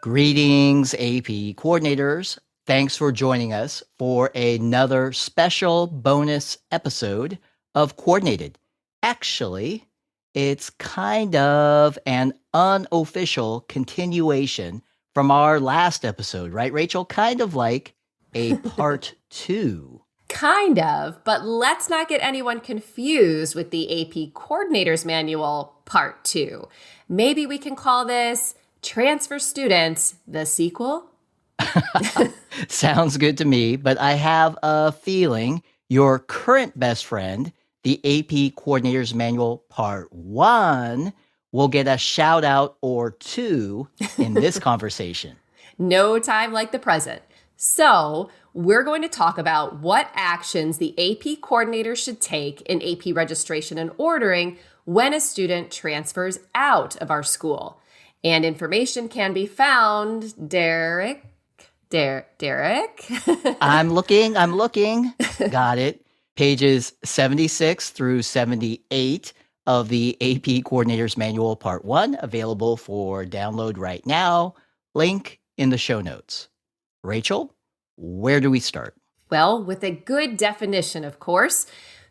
Greetings, AP coordinators. Thanks for joining us for another special bonus episode of Coordinated. Actually, it's kind of an unofficial continuation from our last episode, right, Rachel? Kind of like a part two. Kind of, but let's not get anyone confused with the AP Coordinator's Manual Part 2. Maybe we can call this Transfer Students, the sequel? Sounds good to me, but I have a feeling your current best friend, the AP Coordinator's Manual Part 1, will get a shout out or two in this conversation. No time like the present. So, we're going to talk about what actions the AP coordinator should take in AP registration and ordering when a student transfers out of our school. And information can be found, Derek. I'm looking. Got it. Pages 76 through 78 of the AP Coordinator's Manual Part 1, available for download right now. Link in the show notes. Rachel, where do we start? Well, with a good definition, of course.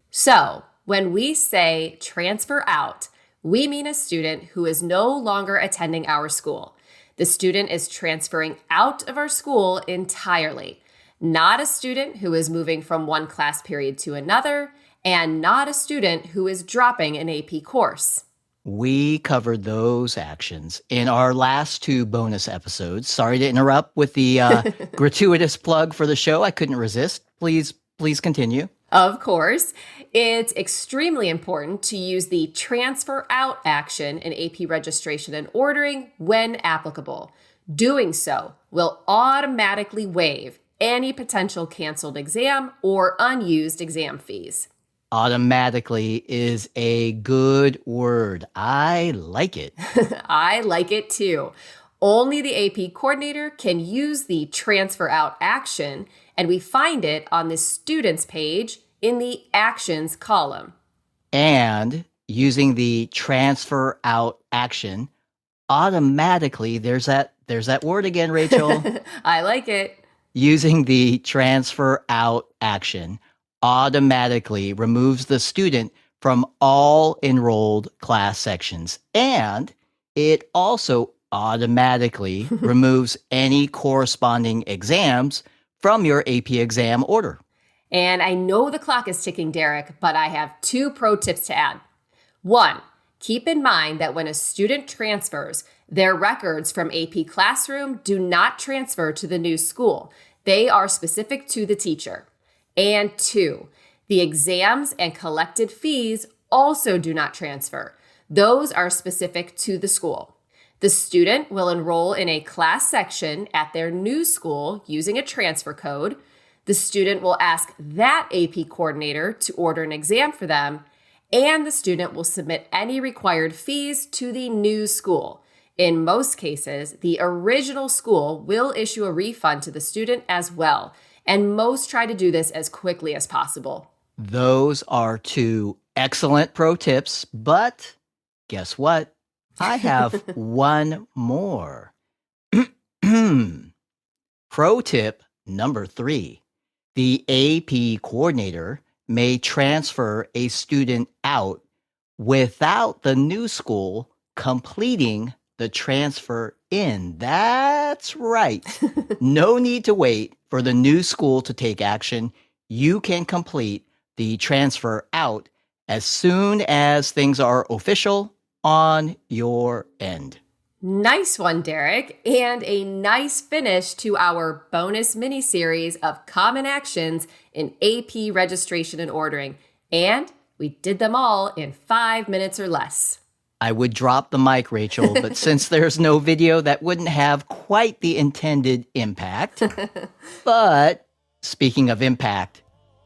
So, when we say transfer out, we mean a student who is no longer attending our school. The student is transferring out of our school entirely, not a student who is moving from one class period to another, and not a student who is dropping an AP course. We covered those actions in our last two bonus episodes. Sorry to interrupt with the gratuitous plug for the show. I couldn't resist. Please continue. Of course, it's extremely important to use the transfer out action in AP registration and ordering when applicable. Doing so will automatically waive any potential canceled exam or unused exam fees. Automatically is a good word. I like it. I like it too. Only the AP coordinator can use the transfer out action, and we find it on the students page in the actions column. And using the transfer out action, automatically, there's that word again, Rachel. I like it. Using the transfer out action automatically removes the student from all enrolled class sections. And it also automatically removes any corresponding exams from your AP exam order. And I know the clock is ticking, Derek, but I have 2 pro tips to add. 1, keep in mind that when a student transfers, their records from AP Classroom do not transfer to the new school. They are specific to the teacher. And 2, the exams and collected fees also do not transfer. Those are specific to the school. The student will enroll in a class section at their new school using a transfer code. The student will ask that AP coordinator to order an exam for them, and the student will submit any required fees to the new school. In most cases, the original school will issue a refund to the student as well, and most try to do this as quickly as possible. Those are 2 excellent pro tips, but guess what? I have one more. Pro tip number 3. The AP coordinator may transfer a student out without the new school completing the transfer in. That's right. No need to wait for the new school to take action. You can complete the transfer out as soon as things are official on your end. Nice one, Derek, and a nice finish to our bonus mini-series of common actions in AP registration and ordering. And we did them all in 5 minutes or less. I would drop the mic, Rachel, but since there's no video, that wouldn't have quite the intended impact. But speaking of impact,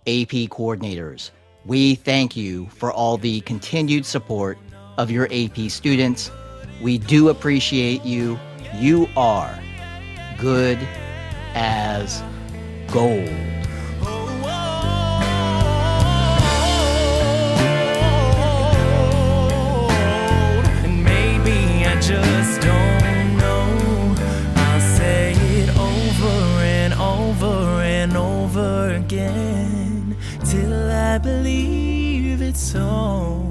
AP coordinators, we thank you for all the continued support of your AP students. We do appreciate you. You are good as gold. And maybe I just don't know. I believe it's so.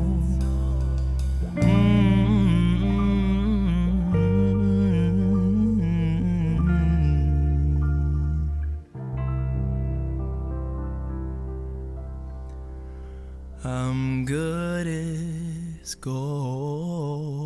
I'm good as gold.